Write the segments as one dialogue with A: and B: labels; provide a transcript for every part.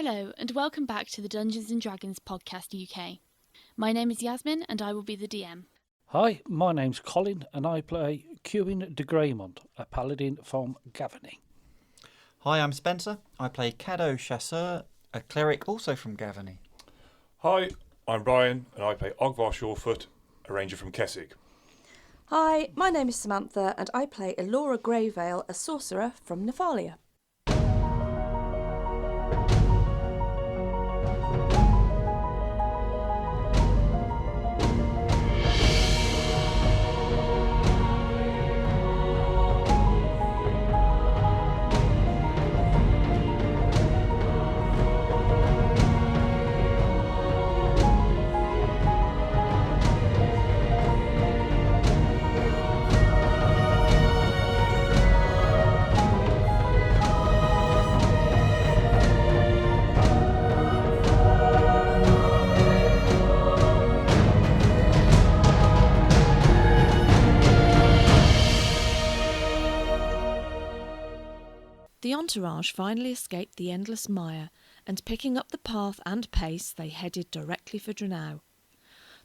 A: Hello, and welcome back to the Dungeons & Dragons Podcast UK. My name is Yazmin, and I will be the DM.
B: Hi, my name's Colin, and I play Cuin de Greymont, a paladin from Gavany.
C: Hi, I'm Spencer. I play Cadeau Chasseur, a cleric also from Gavany.
D: Hi, I'm Brian, and I play Ogvar Surefort, a ranger from Kessig.
E: Hi, my name is Samantha, and I play Elora Greyvale, a sorcerer from Nephalia.
F: The entourage finally escaped the endless mire, and picking up the path and pace, they headed directly for Dranau.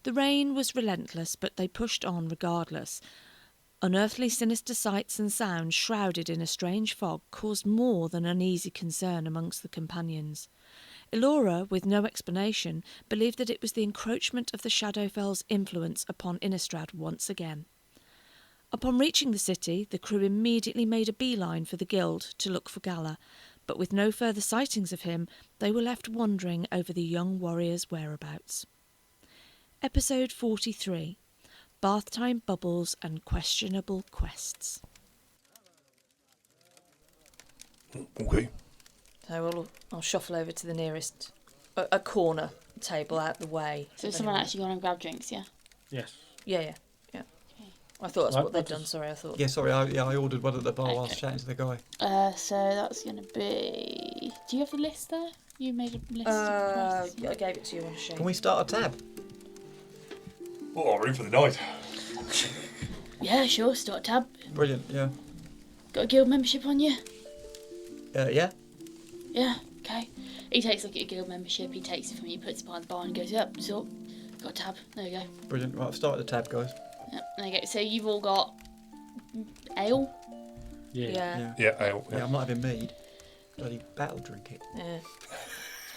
F: The rain was relentless, but they pushed on regardless. Unearthly sinister sights and sounds shrouded in a strange fog caused more than uneasy concern amongst the companions. Elora, with no explanation, believed that it was the encroachment of the Shadowfell's influence upon Innistrad once again. Upon reaching the city, the crew immediately made a beeline for the guild to look for Galor, but with no further sightings of him, they were left wondering over the young warrior's whereabouts. Episode 43. Bath time bubbles and questionable quests.
D: Okay.
F: So I'll shuffle over to the nearest a corner table out the way.
A: So is someone actually going to grab drinks, yeah?
B: Yes.
F: Yeah. I thought that's what they'd done. Sorry, I thought.
C: Yeah, sorry, I ordered one at the bar whilst chatting to the guy.
A: So that's going to be... Do you have the list there? You made a list
F: I
A: of quests.
F: gave it to you on a sheet.
C: Can we start a tab?
D: Oh, I'm in for the night.
A: Yeah, sure, start a tab.
C: Brilliant, yeah.
A: Got a guild membership on you?
C: Yeah?
A: Yeah, okay. He takes a look at your guild membership, he takes it from you, puts it behind the bar and goes, yep, so, got a tab, there you go.
C: Brilliant. Right, I've started the tab, guys.
A: Yep, there you go. So you've all got ale?
F: Yeah.
D: Yeah, ale.
C: Yeah, I'm not having mead. Bloody battle drink it.
F: Yeah.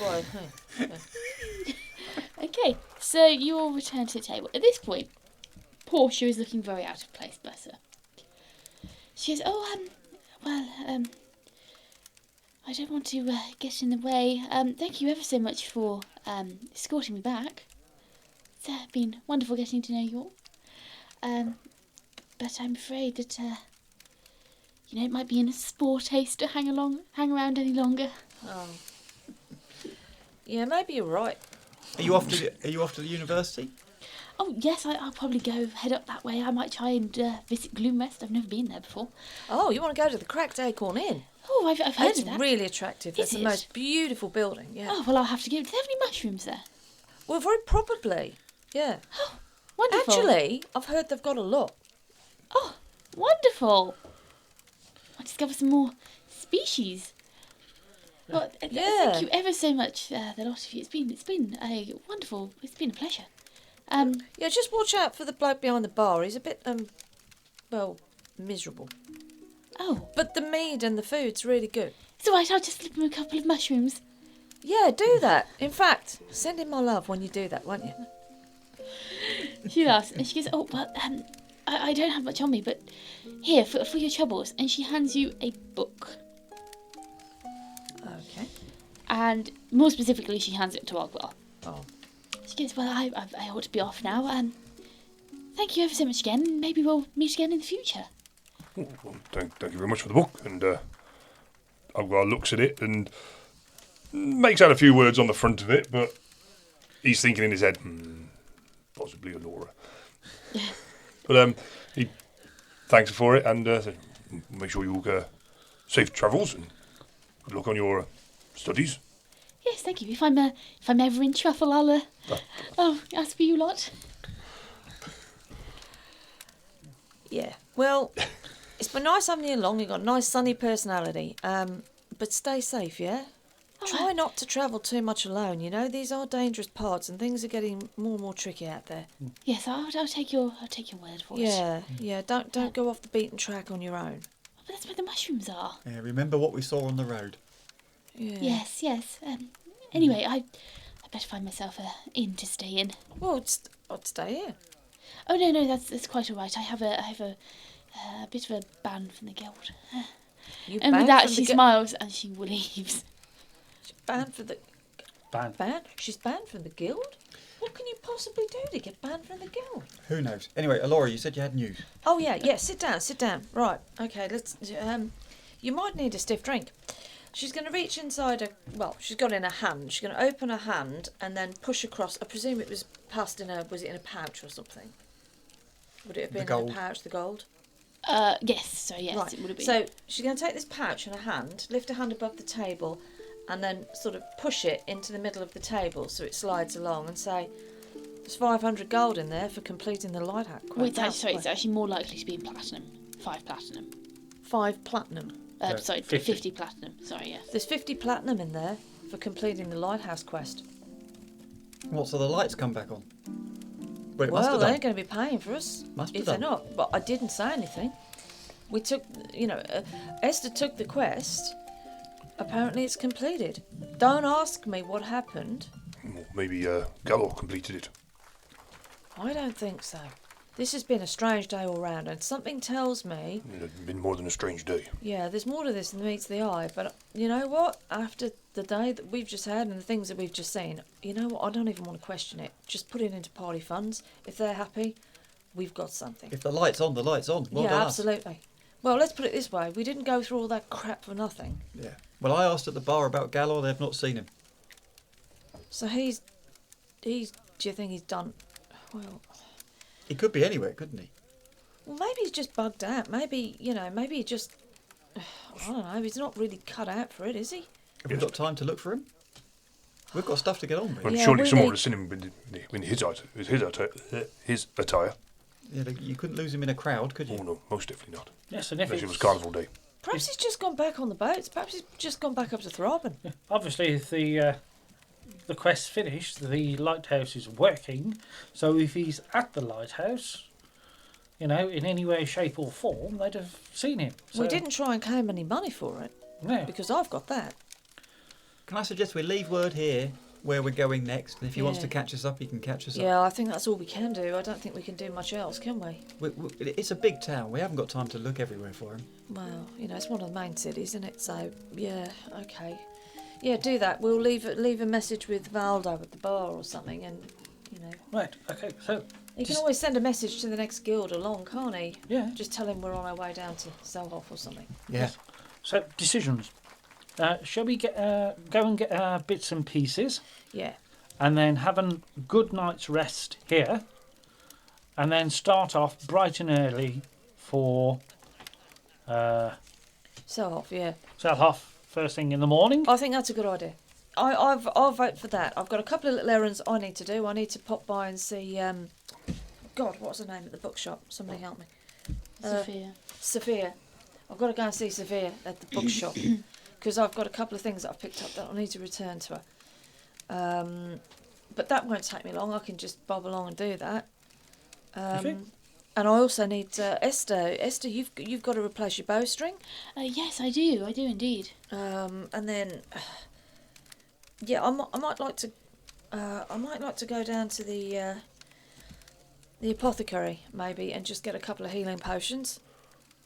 F: Well,
A: Okay, so you all return to the table. At this point, Portia is looking very out of place, bless her. She goes, I don't want to get in the way. Thank you ever so much for escorting me back. It's been wonderful getting to know you all. But I'm afraid that, it might be in a poor taste to hang around any longer.
F: oh. Yeah, maybe you're right.
C: Are you off to the university?
A: Oh, yes, I'll probably head up that way. I might try and visit Gloomrest. I've never been there before.
F: Oh, you want to go to the Cracked Acorn Inn?
A: Oh, I've heard
F: It's
A: of that.
F: really attractive.
A: Is
F: It's the
A: it?
F: most beautiful building, yeah.
A: Oh, well, I'll have to go. Do they have any mushrooms there?
F: Well, very probably, yeah.
A: Wonderful.
F: Actually, I've heard they've got a lot.
A: Oh, wonderful. I'll discover some more species. Well,
F: Yeah.
A: thank you ever so much, the lot of you. It's been a wonderful. It's been a pleasure.
F: Yeah, just watch out for the bloke behind the bar. He's a bit, miserable.
A: Oh,
F: But the mead and the food's really good.
A: it's all right. I'll just slip him a couple of mushrooms.
F: Yeah, do that. In fact, send him my love when you do that, won't you?
A: She laughs and she goes, "Oh, well, I don't have much on me, but here for your troubles." And she hands you a book.
F: Okay.
A: And more specifically, she hands it to Ogvar.
F: Oh.
A: She goes, "Well, I ought to be off now. Thank you ever so much again. Maybe we'll meet again in the future."
D: Oh, well, thank you very much for the book. And Ogvar looks at it and makes out a few words on the front of it, but he's thinking in his head, possibly Elora. But he thanks her for it and said, make sure you all safe travels and good luck on your studies.
A: Yes, thank you. If I'm ever in truffle, I'll ask for you lot.
F: Yeah. Well, it's been nice having you along. You've got a nice sunny personality. But stay safe, yeah? Try not to travel too much alone. You know, these are dangerous parts, and things are getting more and more tricky out there.
A: Yes, I'll take your word for it.
F: Yeah. Don't go off the beaten track on your own.
A: But that's where the mushrooms are.
C: Yeah, remember what we saw on the road.
F: Yeah.
A: Yes. Anyway, I better find myself a inn to stay in.
F: Well, I'd stay here.
A: Oh no, that's quite all right. I have a bit of a ban from the guild.
F: You
A: And with
F: banned
A: that,
F: from
A: she
F: the
A: smiles and she leaves.
F: She's banned for the
B: Ban.
F: She's banned from the guild. What can you possibly do to get banned from the guild?
C: Who knows? Anyway, Elora, you said you had news.
F: Oh yeah. Sit down. Right. Okay. Let's. You might need a stiff drink. She's going to reach inside her. Well, she's got it in her hand. She's going to open her hand and then push across. I presume it was passed in a. Was it in a pouch or something? Would it have been in a pouch? The gold.
A: Yes. So yes,
F: Right.
A: it would have been.
F: So she's going to take this pouch in her hand, lift her hand above the table, and then sort of push it into the middle of the table so it slides along, and say, "There's 500 gold in there for completing the lighthouse quest."
A: Wait, it's actually more likely to be in platinum. 5 platinum.
F: 5 platinum.
A: Sorry,
B: 50.
A: 50 platinum. Sorry, yes.
F: There's 50 platinum in there for completing the lighthouse quest.
C: What, so the lights come back on? Well, it must
F: Well,
C: have
F: they're
C: done.
F: going to be paying for us
C: Must
F: if
C: have
F: they're
C: done.
F: not. But I didn't say anything. We took, Esther took the quest. Apparently it's completed. Don't ask me what happened.
D: Well, maybe Galor completed it.
F: I don't think so. This has been a strange day all round, and something tells me,
D: It had been more than a strange day.
F: yeah, there's more to this than meets the eye. But you know what? After the day that we've just had and the things that we've just seen, you know what? I don't even want to question it. Just put it into party funds. If they're happy, we've got something.
C: If the light's on, the light's on. Well
F: yeah,
C: done us.
F: absolutely. Well, let's put it this way. We didn't go through all that crap for nothing.
C: Yeah. Well, I asked at the bar about Galor. They've not seen him.
F: So he's... Do you think he's done... Well,
C: He could be anywhere, couldn't he?
F: maybe he's just bugged out. Maybe, maybe he just... I don't know. He's not really cut out for it, is he?
C: Have we got time to look for him? We've got stuff to get on with.
D: Well,
F: Yeah,
D: surely
F: we
D: someone
F: need-
D: would have seen him in his attire.
C: Yeah, you couldn't lose him in a crowd, could you?
D: Oh no, most definitely not.
B: Yes, and if
D: Unless it was
B: it's,
D: carnival day.
F: Perhaps he's just gone back on the boats. Perhaps he's just gone back up to Thraben.
B: obviously if the quest's finished, the lighthouse is working. So if he's at the lighthouse, in any way, shape or form, they'd have seen him. So,
F: We didn't try and claim any money for it,
B: No.
F: because I've got that.
C: Can I suggest we leave word here where we're going next, and if he wants to
F: Yeah.
C: catch us up, he can catch us up.
F: Yeah, I think that's all we can do. I don't think we can do much else, can we?
C: It's a big town. We haven't got time to look everywhere for him.
F: Well, it's one of the main cities, isn't it? So, yeah, okay. Yeah, do that. We'll leave a message with Valdo at the bar or something, and,
B: Right, okay, so,
F: he can
B: Just-
F: always send a message to the next guild along, can't he?
B: yeah.
F: Just tell him we're on our way down to Selhoff or something.
C: Yeah.
B: So, decisions. Shall we go and get our bits and pieces,
F: Yeah.
B: and then have a good night's rest here, and then start off bright and early for
F: Selhoff, yeah.
B: Selhoff first thing in the morning?
F: I think that's a good idea. I'll vote for that. I've got a couple of little errands I need to do. I need to pop by and see, God, what's her name at the bookshop? Somebody help me.
A: Sophia.
F: Sophia. I've got to go and see Sophia at the bookshop because I've got a couple of things that I've picked up that I need to return to her. But that won't take me long. I can just bob along and do that.
B: Okay.
F: And I also need Esther. Esther, you've got to replace your bowstring.
A: Yes, I do indeed.
F: And then, yeah, I might like to go down to the apothecary maybe and just get a couple of healing potions.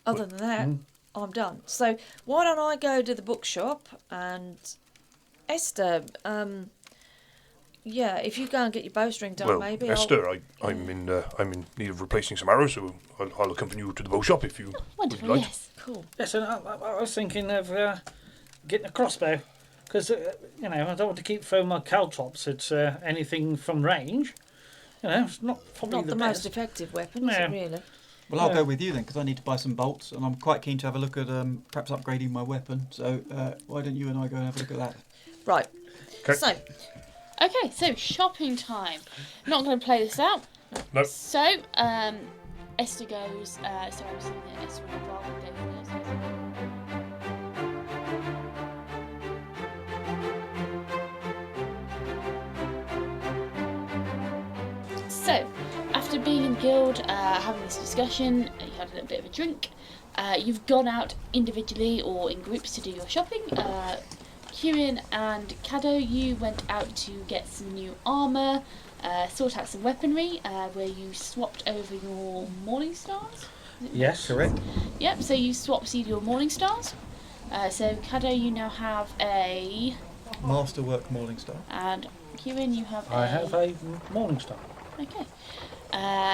F: Other than that, I'm done. So why don't I go to the bookshop and Esther? Yeah, if you go and get your bowstring done,
D: Well,
F: maybe.
D: Esther, I'm in need of replacing some arrows, so I'll accompany you to the bow shop if you
A: Wonderful,
D: would like.
A: yes.
F: Cool.
B: Yes, and I was thinking of getting a crossbow, because, I don't want to keep throwing my caltrops at anything from range. It's not probably
F: Not the
B: best.
F: most effective weapon, is
B: No.
F: it really?
C: Well, I'll
B: Yeah.
C: go with you then, because I need to buy some bolts, and I'm quite keen to have a look at perhaps upgrading my weapon. So why don't you and I go and have a look at that?
F: Right.
D: Okay.
F: So,
A: Okay, so shopping time. Not going to play this out.
D: No.
A: So, Esther goes. Sorry, I was in the Esther rather than David. So, after being in the guild, having this discussion, you had a little bit of a drink. You've gone out individually or in groups to do your shopping. Cuin and Caddo, you went out to get some new armour, sort out some weaponry, where you swapped over your morning stars.
B: Yes,
C: Correct.
A: Yep, so you swapped your morning stars. So Caddo, you now have a...
C: Masterwork Morningstar.
A: And Cuin, you have
B: I have a morning star.
A: Okay.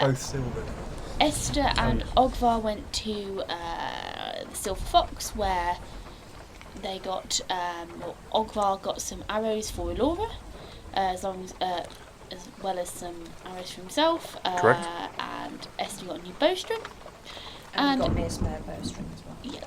C: Both silvered.
A: Esther and Ogvar went to the Silver Fox, where they got, Ogvar got some arrows for Elora, as well as some arrows for himself.
D: Correct.
A: And Esther got a new bowstring.
E: And you got me a spare bowstring as well.
A: Yeah,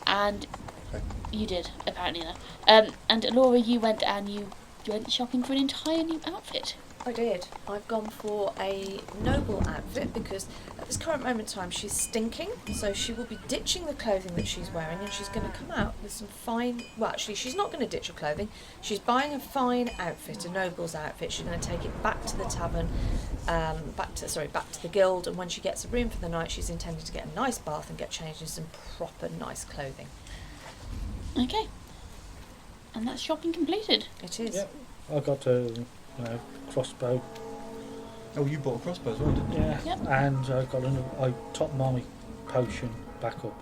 A: and
D: Okay.
A: you did apparently though. And Elora, you went shopping for an entire new outfit.
E: I did. I've gone for a noble outfit because at this current moment in time she's stinking, so she will be ditching the clothing that she's wearing and she's going to come out with some fine... Well, actually, she's not going to ditch her clothing. She's buying a fine outfit, a noble's outfit. She's going to take it back to the tavern, back to the guild, and when she gets a room for the night, she's intended to get a nice bath and get changed in some proper nice clothing.
A: Okay. And that's shopping completed.
E: It is.
B: Yep. I got a crossbow.
C: Oh, you bought a crossbow as well, didn't you?
B: Yeah.
A: Yep.
B: And I topped my potion back up.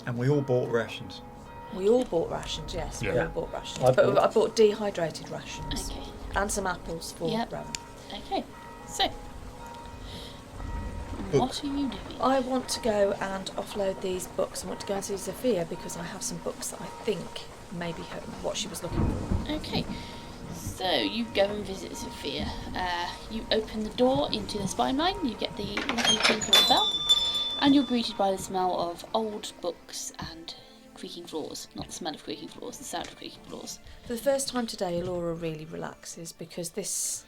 C: And we all bought rations.
E: We all bought rations, yes.
D: Yeah.
E: We all bought rations.
B: I
E: But
B: bought-
E: I bought dehydrated rations.
A: Okay.
E: And some apples for
A: Yep.
E: Rowan.
A: Okay. So,
C: Book.
A: what are you doing?
E: I want to go and offload these books. I want to go and see Sophia because I have some books that I think may be what she was looking for.
A: Okay. So you go and visit Sophia. You open the door into the spine mine. You get the lovely tinkle of the bell, and you're greeted by the smell of old books and creaking floors. Not the smell of creaking floors, the sound of creaking floors.
E: For the first time today, Elora really relaxes because this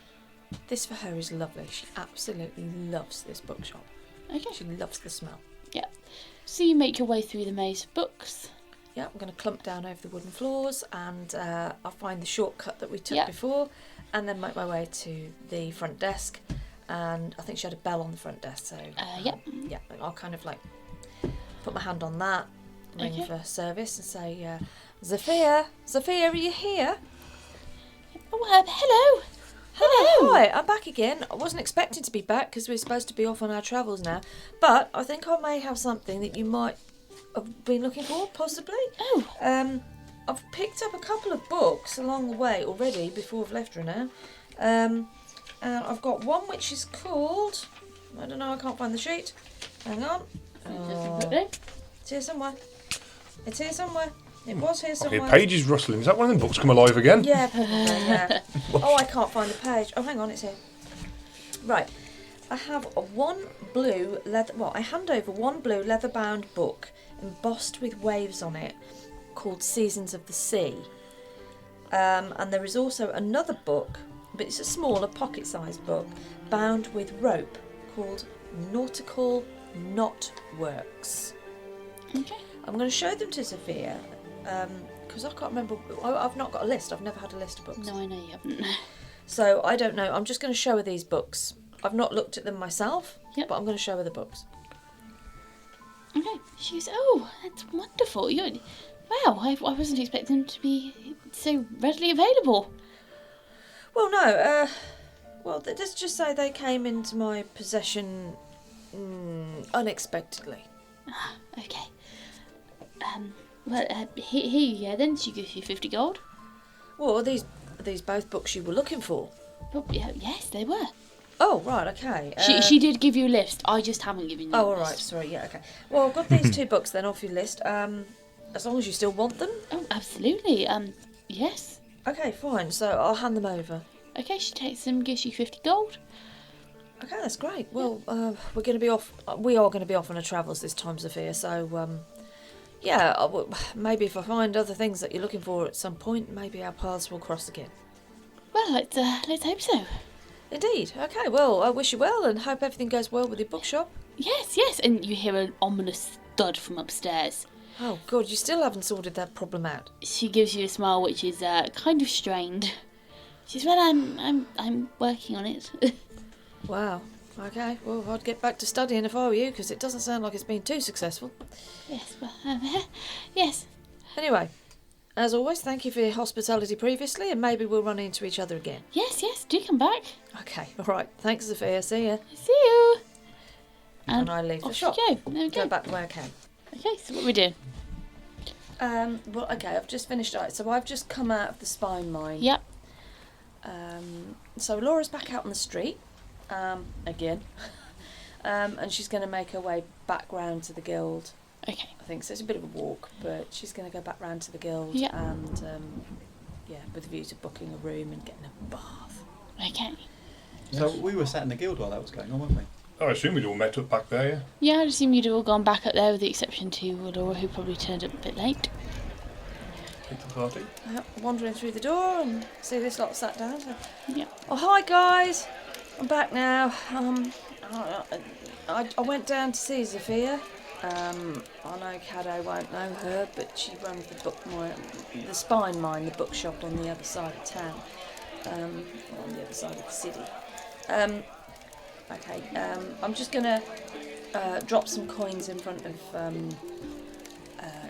E: for her is lovely. She absolutely loves this bookshop.
A: Okay.
E: She loves the smell.
A: So you make your way through the maze of books.
E: Yeah, I'm going to clump down over the wooden floors and I'll find the shortcut that we took
A: Yeah.
E: before and then make my way to the front desk. And I think she had a bell on the front desk, so
A: Yep.
E: yeah, I'll kind of like put my hand on that, ring
A: Okay.
E: for service and say, Sophia, are you here?
A: Oh, hello.
E: Hello. Hi, I'm back again. I wasn't expecting to be back because we're supposed to be off on our travels now, but I think I may have something that you might have been looking for, possibly.
A: Oh,
E: I've picked up a couple of books along the way already before I've left her now. And I've got one which is called... I don't know, I can't find the sheet. Hang on. It's here somewhere. It's here somewhere. It was here
D: I
E: somewhere.
D: hear pages rustling. Is that one of them books come alive again?
E: Yeah, probably, yeah. Oh, I can't find the page. Oh, hang on, it's here. Right. I have one blue leather... Well, I hand over one blue leather-bound book embossed with waves on it called Seasons of the Sea. And there is also another book, but it's a smaller pocket-sized book, bound with rope called Nautical Knotworks.
A: okay.
E: I'm going to show them to Sophia because I can't remember. I've not got a list. I've never had a list of books.
A: No, I know you haven't.
E: So I don't know. I'm just going to show her these books. I've not looked at them myself,
A: Yep.
E: but I'm going to show her the books.
A: Okay. She goes, oh, that's wonderful. Wow, I wasn't expecting them to be so readily available.
E: Well, no. Well, let's just say they came into my possession unexpectedly.
A: Okay. Well, here you go then. She gives you 50 gold.
E: Well, are these both books you were looking for?
A: Oh, yeah, yes, they were.
E: Oh, right, okay.
A: She did give you a list. I just haven't given you
E: Oh,
A: a
E: all right,
A: list.
E: sorry, yeah, okay. Well, I've got these two books then off your list. As long as you still want them.
A: Oh, absolutely. Yes.
E: Okay, fine. So I'll hand them over.
A: Okay, she takes them, gives you 50 gold.
E: Okay, that's great. Well, we're going to be off. We are going to be off on our travels this time, Sophia. So, yeah, maybe if I find other things that you're looking for at some point, maybe our paths will cross again.
A: Well, let's hope so.
E: Indeed. Okay. Well, I wish you well and hope everything goes well with your bookshop.
A: Yes. And you hear an ominous thud from upstairs.
E: Oh God, you still haven't sorted that problem out.
A: She gives you a smile, which is kind of strained. She says, "Well, I'm working on it."
E: Wow. Okay, well, I'd get back to studying if I were you, because it doesn't sound like it's been too successful.
A: Yes, well, yes.
E: Anyway, as always, thank you for your hospitality previously, and maybe we'll run into each other again.
A: Yes, do come back.
E: Okay, alright. Thanks, Sophia. See ya.
A: See you.
E: And I leave the
A: off
E: shop.
A: you go. There we
E: Go
A: go.
E: back the way I can.
A: Okay, so what are we doing?
E: Well, okay, I've just finished. So I've just come out of the spine mine.
A: Yep.
E: So Laura's back out on the street, again, and she's going to make her way back round to the guild.
A: Okay.
E: I think so. It's a bit of a walk, but she's going to go back round to the guild,
A: Yep.
E: and with a view to booking a room and getting a bath.
A: Okay.
C: So we were sat in the guild while that was going on, weren't we?
D: I assume we'd all met up back there, yeah?
A: Yeah, I'd assume you'd all gone back up there with the exception to Elora, who probably turned up a bit late.
D: Pizza party.
E: Wandering through the door and see this lot sat down. So.
A: Yep.
E: Oh, hi guys! I'm back now. I went down to see Sophia. I know Caddo won't know her, but she runs the spine mine, the bookshop on the other side of town, on the other side of the city. I'm just gonna drop some coins in front of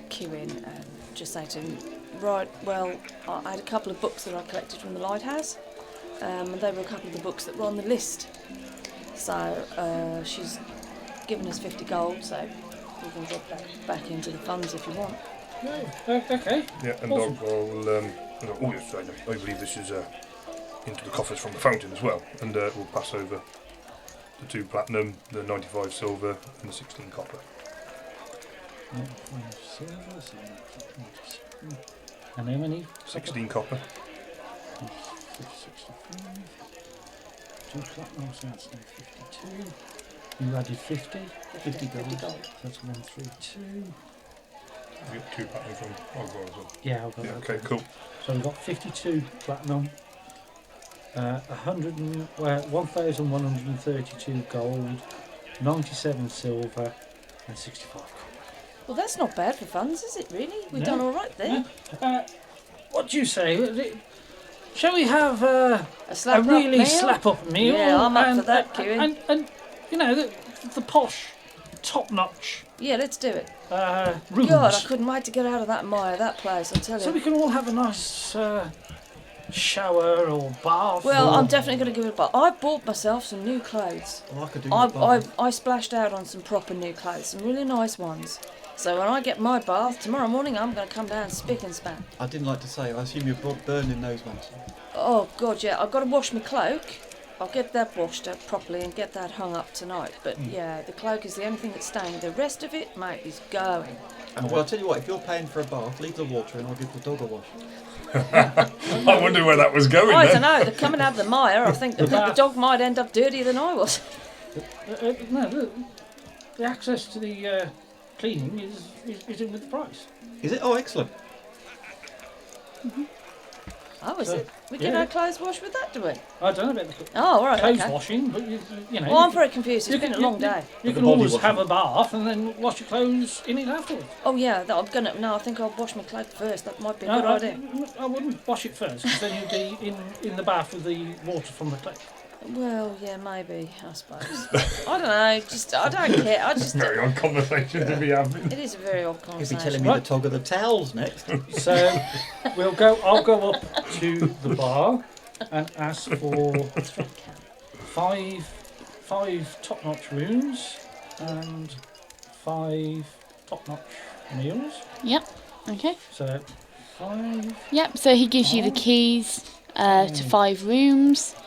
E: Cuin and just say to him, right, well, I had a couple of books that I collected from the lighthouse, and they were a couple of the books that were on the list. So she's given us 50 gold, so you can drop that back into the funds if you want.
B: Okay.
D: Yeah, and
B: Awesome.
D: I believe this is into the coffers from the fountain as well, and we'll pass over the 2 platinum, the 95 silver, and the 16 copper.
B: And how many?
D: 16 copper.
B: 65. 2 platinum, so that's now 52. You added 50. 50 gold. That's 132.
D: We get 2 platinum from Ogvar as well.
B: Yeah, I've got
D: Yeah,
B: that.
D: okay, cool.
B: So we've got 52 platinum, 1,132 gold, 97 silver, and 65 copper.
E: Well, that's not bad for funds, is it really? We've
B: No.
E: done all right there.
B: What do you say? Shall we have
E: A
B: a
E: slap
B: really
E: meal?
B: slap-up meal?
E: Yeah, I'm up
B: and,
E: for that, Cuin.
B: And you know, the posh, top-notch
E: Yeah, let's do it.
B: rooms.
E: God, I couldn't wait to get out of that mire, that place, I'll tell you.
B: So we can all have a nice shower or bath.
E: Well,
B: or...
E: I'm definitely going to give it a bath. I bought myself some new clothes.
C: Well, I could do with a bath.
E: I splashed out on some proper new clothes, some really nice ones. So when I get my bath tomorrow morning, I'm going to come down spick and span.
C: I didn't like to say, I assume you're burning those ones.
E: Oh God, yeah, I've got to wash my cloak. I'll get that washed up properly and get that hung up tonight. But yeah, the cloak is the only thing that's staying. The rest of it, mate, is going.
C: Well, I'll tell you what, if you're paying for a bath, leave the water and I'll give the dog a wash.
D: I wonder where that was going
E: I
D: then.
E: don't know, they're coming out of the mire. I think the dog might end up dirtier than I was.
B: No, the access to the cleaning is in with the price.
C: Is it? Oh, excellent.
E: Oh, is
B: So,
E: it? We get
B: yeah.
E: our clothes washed with that, do we?
B: I don't know about the
E: Oh, all right,
B: clothes
E: okay.
B: washing, but you know.
E: Well, I'm very confused. It's been a long day.
B: You
C: The
B: can
C: body
B: always
C: washing.
B: have a bath and then wash your clothes in it afterwards.
E: Oh yeah, I'm gonna. No, I think I'll wash my cloak first. That might be a good idea.
B: I wouldn't wash it first, because then you'd be in the bath with the water from the cloak.
E: Well, yeah, maybe. I suppose. I don't know. Just I don't care. I just.
D: Very odd conversation to be having.
E: It is a very odd
C: You'll be
E: conversation.
C: telling me
B: Right.
C: the tog of the towels next.
B: So I'll go up to the bar and ask for five top-notch rooms and 5 top-notch meals.
A: Yep. Okay.
B: So 5
A: Yep. So he gives you the keys to 5 rooms.
B: meals.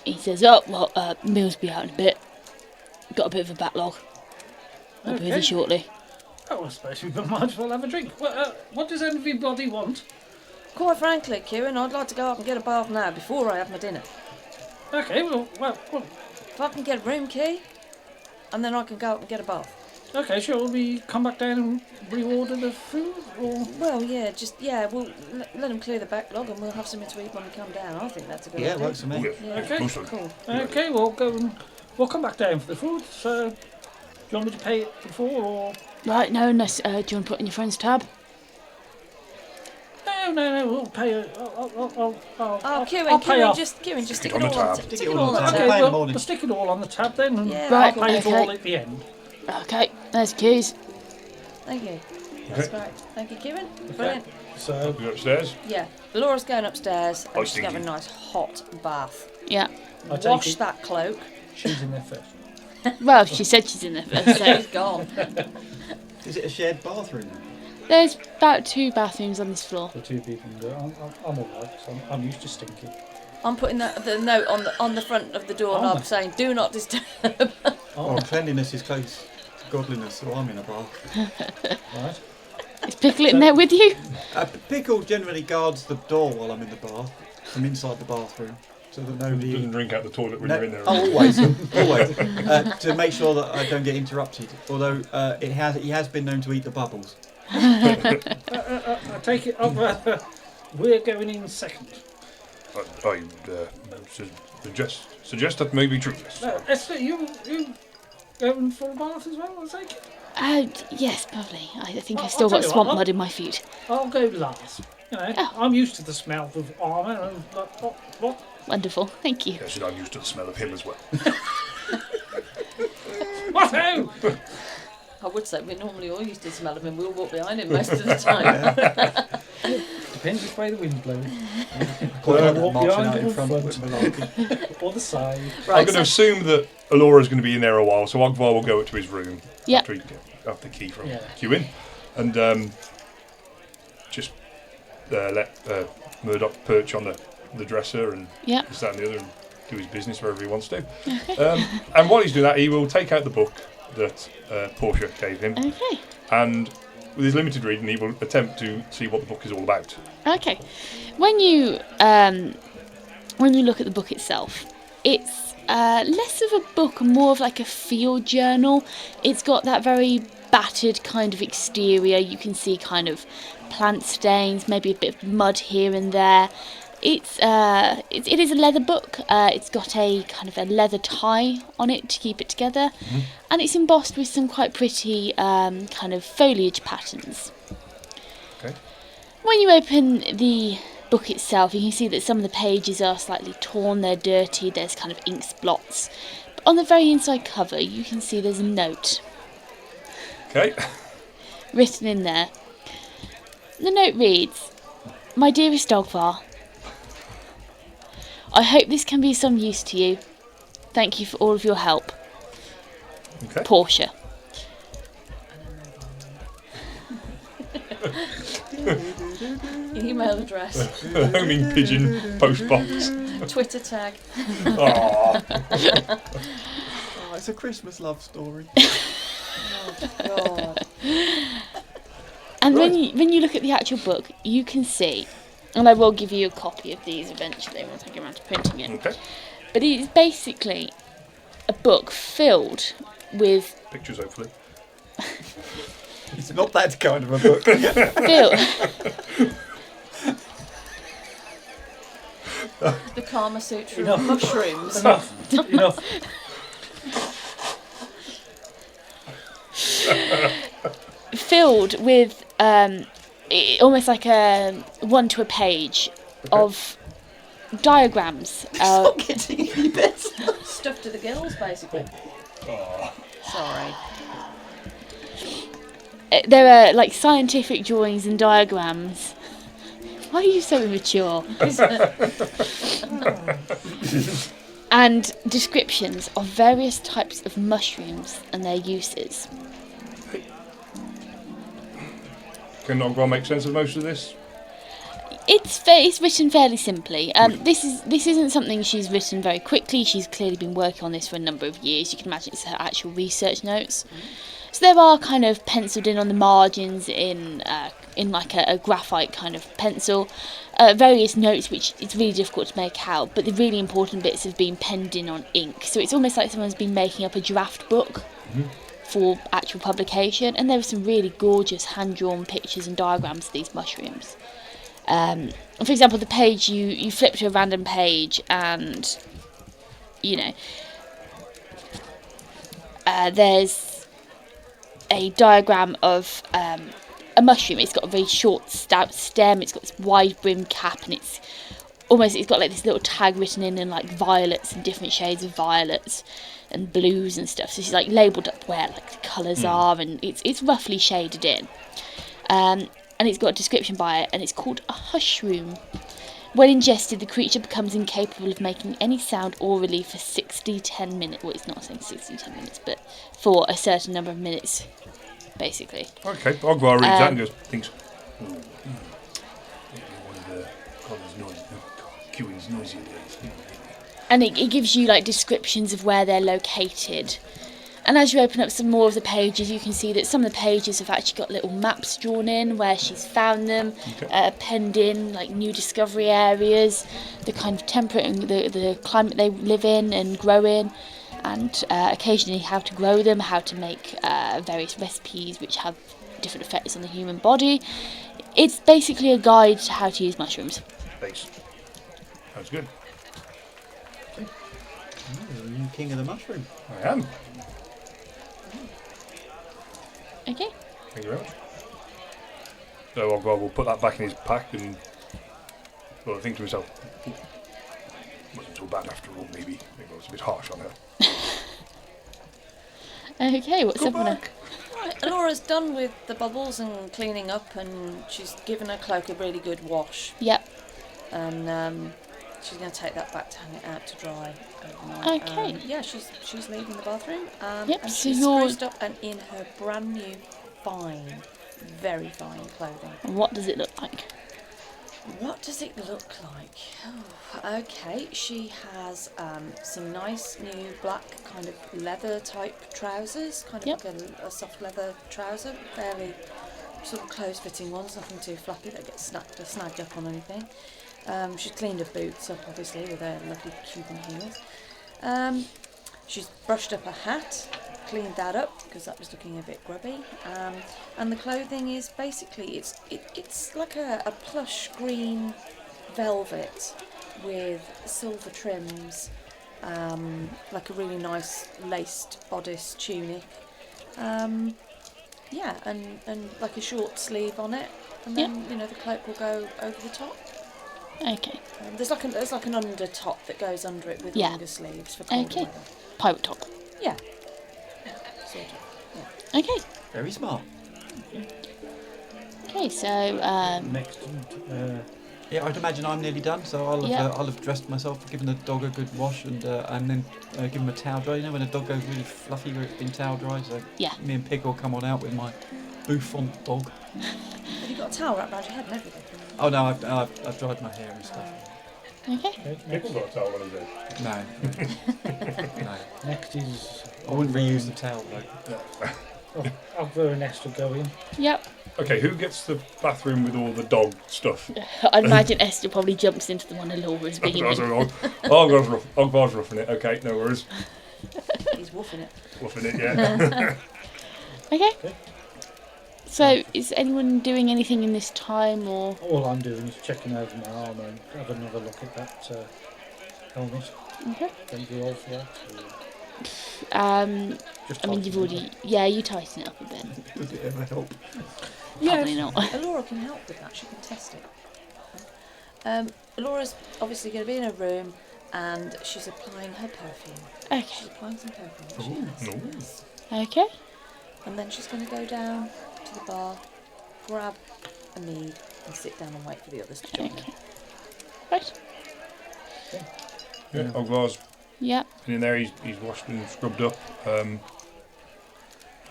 A: He says, "Oh well, meals be out in a bit. Got a bit of a backlog. I'll be with you
B: Okay.
A: shortly."
B: Oh, I suppose we might as well have a drink. Well, what does everybody want?
E: Quite frankly, Kieran, I'd like to go up and get a bath now before I have my dinner.
B: Okay, well,
E: If I can get a room key, and then I can go up and get a bath.
B: okay, sure. We come back down and reorder the food, or
E: Well, yeah, we'll let them clear the backlog, and we'll have something to eat when we come down. I think that's a good
C: Yeah,
E: idea.
C: works for me.
E: Yeah.
B: Okay.
D: Awesome.
E: Cool.
B: okay, we'll come back down for the food. So, do you want me to pay it before, or
A: Right. No. Unless do you want to put in your friend's tab?
B: no? No. We'll pay. I'll
E: Cuin, just stick
D: Stick
E: it
D: it on
E: all
D: the
E: on
D: tab.
E: stick it all on the
C: Okay,
E: tab.
C: pay in the
B: well,
C: morning.
B: we'll stick it all on the tab then, and
E: Yeah,
A: Right,
B: I'll pay it
A: okay.
B: all at the end.
A: Okay, there's keys.
E: Thank you. That's
D: Okay.
E: great. Thank you, Cuin. Brilliant.
B: So,
D: We go upstairs.
E: Yeah. Laura's going upstairs and
D: Oh,
E: she's having a
D: stinky.
E: nice hot bath.
A: Yeah.
B: I take
E: Wash
B: it
E: that cloak.
B: she's in there first.
A: Well, she said she's in there first, so
E: She's gone.
C: Is it a shared bathroom?
A: there's about 2 bathrooms on this floor.
B: The 2 people can do it. I'm alright, so I'm used to stinking.
E: I'm putting the note on the front of the doorknob
B: Oh.
E: saying, "Do not disturb."
C: Oh, cleanliness is close to godliness, so I'm in a bath.
B: Right?
A: Is Pickle in there with you?
C: Pickle generally guards the door while I'm in the bath, from inside the bathroom, so that nobody...
D: Doesn't drink out the toilet when you're in there.
C: Always, always. To make sure that I don't get interrupted. Although he has been known to eat the bubbles.
B: I take it up. We're going in second.
D: I suggest that may be true. Yes.
B: No, Esther, you going for a bath as well, I take it?
A: Yes, probably. I think
B: I'll
A: I've still
B: tell
A: got
B: you
A: swamp
B: what,
A: mud in my feet.
B: I'll go last. You know,
A: Oh.
B: I'm used to the smell of armour and what?
A: Wonderful, thank you.
D: Yes, and I'm used to the smell of him as well.
B: What now?
E: I would say we're normally all used to the smell of him. We'll walk behind him most of the time.
B: Depends which way the wind's blowing.
C: Quite like
B: walk
C: marching
B: behind
C: out
B: or
C: in front
B: front.
C: with malarkey.
B: Or the side.
D: I'm
E: Right.
D: going to assume that Elora's going to be in there a while, so Ogvar will go up to his room
A: Yep.
D: after he after the key from
B: Yeah.
D: Cuin, and just let Murdoch perch on the dresser and
A: Yep.
D: this, that, and the other, and do his business wherever he wants to. And while he's doing that, he will take out the book that Portia gave him,
A: Okay.
D: and with his limited reading, he will attempt to see what the book is all about.
A: Okay. When you look at the book itself, it's less of a book, more of like a field journal. It's got that very battered kind of exterior. You can see kind of plant stains, maybe a bit of mud here and there. It is a leather book. It's got a kind of a leather tie on it to keep it together, and it's embossed with some quite pretty kind of foliage patterns.
D: Okay.
A: When you open the book itself, you can see that some of the pages are slightly torn, they're dirty, there's kind of ink blots. But on the very inside cover, you can see there's a note
D: Okay.
A: written in there. The note reads, "My dearest Ogvar, I hope this can be some use to you. Thank you for all of your help.
D: Okay.
A: Portia."
E: Email address,
D: Homing pigeon post box.
E: Twitter tag.
D: Aww.
C: Oh, it's a Christmas love story.
E: God.
A: And when you look at the actual book, you can see, and I will give you a copy of these eventually once I get around to printing it,
D: Okay.
A: but it is basically a book filled with
D: Pictures, hopefully.
C: It's not that kind of a book.
E: The Kama Sutra
B: Enough.
E: of mushrooms.
B: Enough.
A: filled with almost like a one to a page of diagrams.
E: Stop getting any bits. Stuff to the gills, basically. Sorry.
A: There are like scientific drawings and diagrams. Why are you so immature? And descriptions of various types of mushrooms and their uses.
D: Can Ogvar make sense of most of this?
A: It's written fairly simply. This isn't something she's written very quickly. She's clearly been working on this for a number of years. You can imagine it's her actual research notes. So there are kind of penciled in on the margins in like a graphite kind of pencil, various notes which it's really difficult to make out, but the really important bits have been penned in on ink. So it's almost like someone's been making up a draft book for actual publication, and there are some really gorgeous hand-drawn pictures and diagrams of these mushrooms. For example, the page you flip to a random page, and there's a diagram of a mushroom. It's got a very short, stout stem. It's got this wide brim cap, and it's got like this little tag written in like violets and different shades of violets and blues and stuff. So she's like labelled up where like the colours are, and it's roughly shaded in. And it's got a description by it, and it's called a hushroom. When ingested, the creature becomes incapable of making any sound orally for 10 minutes. Well, it's not saying 10 minutes, but for a certain number of minutes, basically.
D: Okay, Ogvar reads that and goes, thinks, maybe one of the Colin's Cuin's noisier days.
A: And it gives you like descriptions of where they're located. And as you open up some more of the pages, you can see that some of the pages have actually got little maps drawn in where she's found them, penned in like new discovery areas, the kind of temperate and the climate they live in and grow in, and occasionally how to grow them, how to make various recipes which have different effects on the human body. It's basically a guide to how to use mushrooms.
D: Thanks. Sounds good.
C: You're the new king of the mushroom.
D: I am.
A: Okay.
D: Thank you very much. So Ogvar will put that back in his pack and, well, I think to himself, wasn't so bad after all, maybe. Maybe I was a bit harsh on her.
A: Okay, what's up on her?
E: Right, Elora's done with the bubbles and cleaning up, and she's given her cloak a really good wash.
A: Yep.
E: And she's going to take that back to hang it out to dry overnight.
A: Okay.
E: Yeah, she's leaving the bathroom.
A: Yep,
E: And
A: so
E: she's
A: you're-
E: spruced up and in her brand new, fine, very fine clothing.
A: And what does it look like?
E: What does it look like? Oh, okay, she has some nice new black kind of leather type trousers, kind of
A: Yep.
E: like a soft leather trouser, fairly sort of close fitting ones, nothing too flappy that gets snagged up on anything. She's cleaned her boots up obviously with her lovely Cuban heels. She's brushed up her hat, cleaned that up because that was looking a bit grubby. And the clothing is basically it's like a plush green velvet with silver trims, like a really nice laced bodice tunic. Yeah, and like a short sleeve on it, and then the cloak will go over the top.
A: Okay.
E: There's like an under top that goes under it with longer sleeves for colder
A: Okay.
E: weather.
A: Pirate top.
E: Yeah. Sort of.
A: Okay.
C: Very smart.
A: Okay, so
B: Next,
C: Yeah, I'd imagine I'm nearly done, so I'll have dressed myself, given the dog a good wash, and then give him a towel dry. You know when a dog goes really fluffy where it's been towel dry? So
A: Yeah.
C: me and Pig will come on out with my bouffant dog.
E: Have you got a towel wrapped around your head and everything?
C: Oh no, I've dried my hair and stuff.
A: okay.
D: People got a towel on his head.
C: No. No.
B: next is
C: I wouldn't reuse the towel though.
B: Ogvar and Esther go in.
A: Yep.
D: Okay, who gets the bathroom with all the dog stuff?
A: I'd imagine Esther probably jumps into the one Elora's been in.
D: Ogvar's roughing it. Okay, no worries.
E: He's woofing it.
D: Woofing it, yeah.
A: Okay. So, is anyone doing anything in this time, or?
B: All I'm doing is checking over my armour and have another look at that helmet.
A: Okay.
B: Don't you all for that? Just
A: I mean, you've already, you tighten it up a bit.
C: Does it ever help?
A: Probably not.
E: Elora can help with that. She can test it. Elora's obviously going to be in her room, and she's applying her perfume.
A: Okay.
E: She's applying some perfume. She has.
A: Okay.
E: And then she's going to go down to the bar, grab a mead, and sit down and wait for the others to join her.
A: Okay. Right.
D: Yeah, Ogvar's
A: Yep.
D: been in there, he's washed and scrubbed up.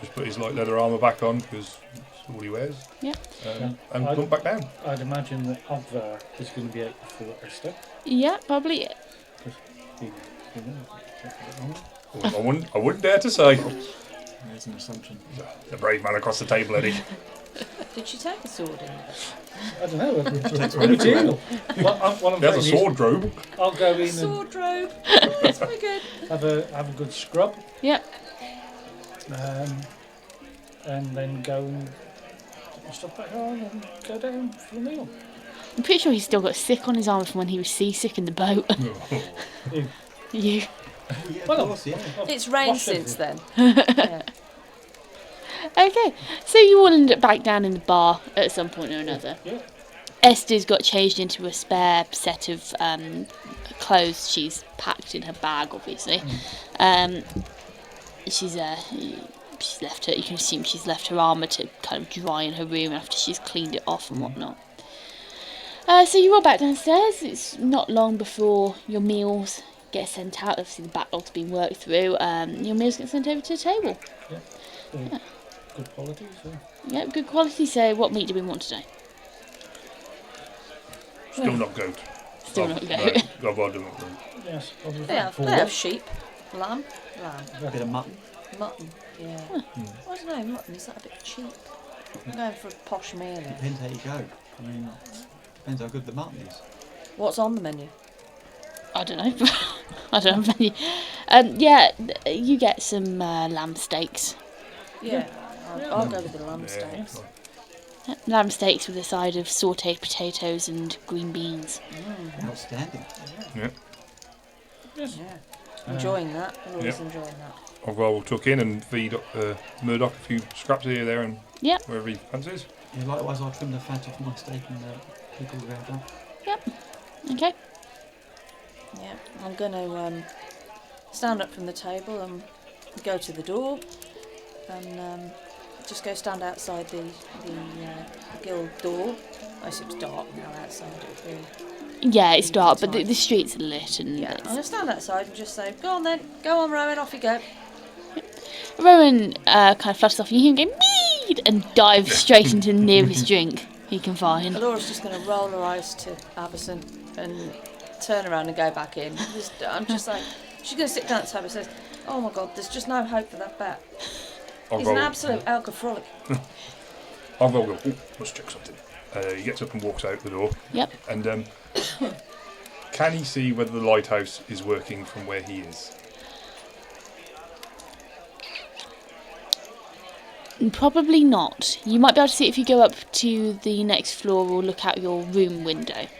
D: Just put his light leather armour back on because that's all he wears.
A: Yep.
D: And plump back down.
B: I'd imagine that Ogvar is going to be out before Esther.
A: Yeah, probably.
D: I wouldn't dare to say.
C: There's an assumption.
D: The brave man across the table, Eddie.
E: Did she take a sword in with her?
B: I don't know. It's a deal. What I'm
D: He has a
B: saying is,
D: sword drobe.
B: I'll go in and
E: Sword robe. That's very good.
B: have a good scrub,
A: Yep.
B: and then go and put my stuff back on and go down for the meal.
A: I'm pretty sure he's still got sick on his arm from when he was seasick in the boat. You.
C: Yeah,
B: Well,
C: of course, yeah.
E: It's rained
B: washed
E: since
B: everything.
E: then. Yeah.
A: Okay, so you all end up back down in the bar at some point or another.
B: Yeah.
A: Esther's got changed into a spare set of clothes she's packed in her bag, obviously. She's left her. You can assume she's left her armour to kind of dry in her room after she's cleaned it off and whatnot. So you roll back downstairs. It's not long before your meals get sent out. Obviously, the backlog's been worked through. Your meals get sent over to the table.
B: Yeah. Good quality. So.
A: Yeah, good quality. So, what meat do we want today?
D: Still not goat.
A: Still not goat.
D: No, I'd rather do it.
B: Yes, obviously.
E: They have sheep, lamb,
C: A bit of mutton.
E: mutton. Yeah. I don't know, mutton, is that a bit cheap? I'm going for a posh meal here.
C: Depends how you go. I mean, depends how good the mutton is.
E: What's on the menu?
A: I don't know. I don't have any. Yeah, you get some lamb steaks.
E: Yeah, I'll go with the lamb
D: Yeah.
E: steaks.
A: Lamb steaks with a side of sautéed potatoes and green beans.
C: Outstanding.
D: Yeah.
B: Yes.
E: Yeah. Enjoying that. I'm always enjoying that.
D: Ogvar will tuck in and feed Murdoch a few scraps here, there, and
A: Yep.
D: wherever he fancies.
C: Yeah, likewise, I'll trim the fat off my steak and pickle the red up.
A: Yep. Okay.
E: Yeah, I'm going to stand up from the table and go to the door and just go stand outside the guild door. I assume it's dark now outside.
A: Yeah, it's dark, but the streets are lit and
E: Yeah, I'm going to stand outside and just say, go on then, go on Rowan, off you go.
A: Rowan kind of flutters off and you hear him go mead and dives straight into the nearest drink he can find.
E: Elora's just going to roll her eyes to Avison and turn around and go back in. I'm just like, she's going to sit down at the table and says, oh my god, there's just no hope for that bat. He's an absolute alcoholic.
D: Ogvar will go, oh, let's check something. He gets up and walks out the door.
A: Yep.
D: And can he see whether the lighthouse is working from where he is?
A: Probably not. You might be able to see it if you go up to the next floor or look out your room window.
D: Okay,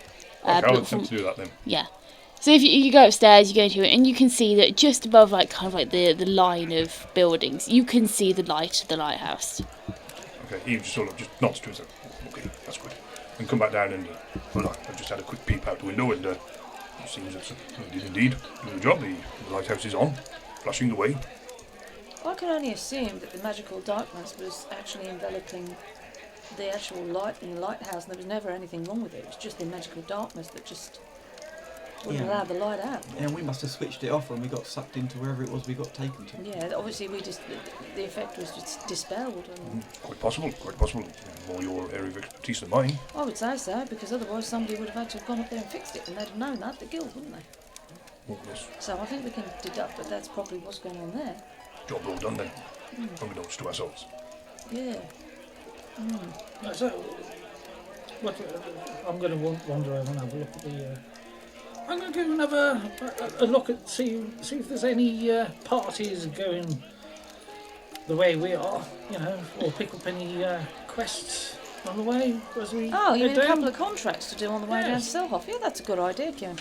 D: I'll
A: but
D: attempt to do that then.
A: Yeah. So if you go upstairs, you go into it, and you can see that just above, like kind of like the line of buildings, you can see the light of the lighthouse.
D: Okay, he just sort of just nods to himself. Okay, that's good. And come back down and well, I just had a quick peep out the window and it seems it did indeed do the job. The lighthouse is on, flashing the way.
E: I can only assume that the magical darkness was actually enveloping the actual light in the lighthouse, and there was never anything wrong with it. It was just the magical darkness that just wouldn't allow the light out.
C: Yeah, we must have switched it off when we got sucked into wherever it was we got taken to.
E: Yeah, obviously the effect was just dispelled. And
D: Quite possible, quite possible. More your area of expertise than mine.
E: I would say so, because otherwise somebody would have had to have gone up there and fixed it, and they'd have known that, the guild, wouldn't they?
D: Oh, yes.
E: So I think we can deduct that that's probably what's going on there.
D: Job well done then. Unbeknownst to ourselves.
E: Yeah.
B: So, what, I'm going to wander over and have a look at the. I'm going to go and have a look at see if there's any parties going the way we are, or pick up any quests on the way as we.
E: Oh, you
B: head
E: mean a
B: down.
E: couple of contracts to do on the way down to
B: Yes.
E: Selhoff? Yeah, that's a good idea, Cuin.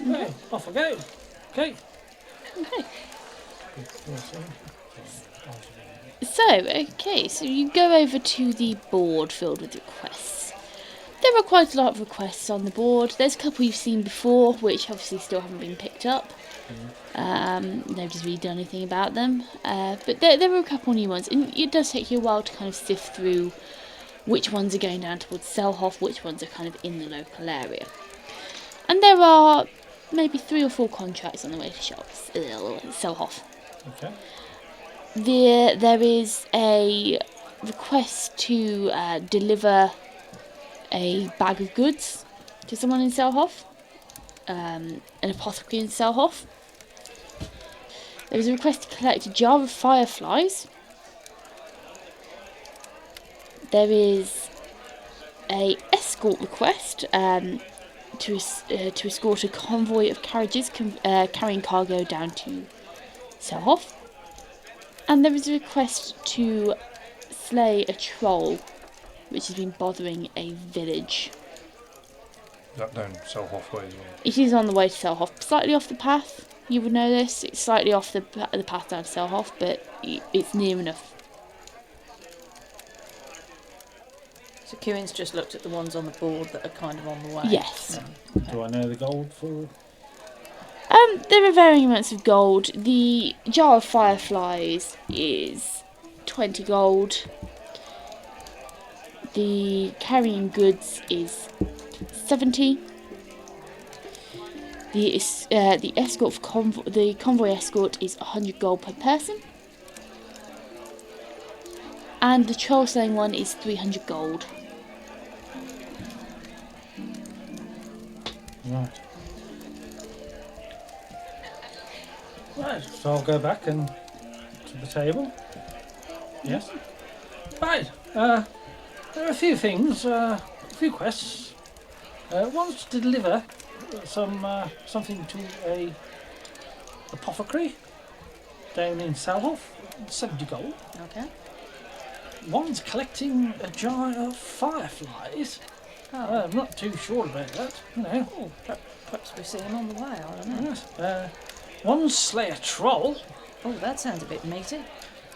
B: Okay, off I go. Okay.
A: Okay. So you go over to the board filled with requests. There are quite a lot of requests on the board. There's a couple you've seen before, which obviously still haven't been picked up. Nobody's really done anything about them. But there are a couple new ones, and it does take you a while to kind of sift through which ones are going down towards Selhoff, which ones are kind of in the local area. And there are maybe 3 or 4 contracts on the way to shops. Selhoff.
B: Okay.
A: There is a request to deliver a bag of goods to someone in Selhoff, an apothecary in Selhoff. There is a request to collect a jar of fireflies. There is a escort request to escort a convoy of carriages carrying cargo down to Selhoff. And there is a request to slay a troll, which has been bothering a village.
D: Is that down Selhoff way as well?
A: It is on the way to Selhoff, slightly off the path. You would know this. It's slightly off the path down to Selhoff, but it's near enough.
E: So Cuin's just looked at the ones on the board that are kind of on the way.
A: Yes.
B: Do I know the gold for?
A: There are varying amounts of gold. The jar of fireflies is 20 gold. The carrying goods is 70. The escort for the convoy escort is 100 gold per person. And the troll slaying one is 300 gold.
B: Right. Right, so I'll go back and to the table. Yes. Right. There are a few things, a few quests. One's to deliver something to a apothecary down in Salhoff, 70 gold.
E: Okay.
B: One's collecting a jar of fireflies.
E: Oh.
B: I'm not too sure about that, you know.
E: Oh, perhaps we see him on the way, I don't know.
B: Yes. One's slay a troll.
E: Oh, that sounds a bit meaty.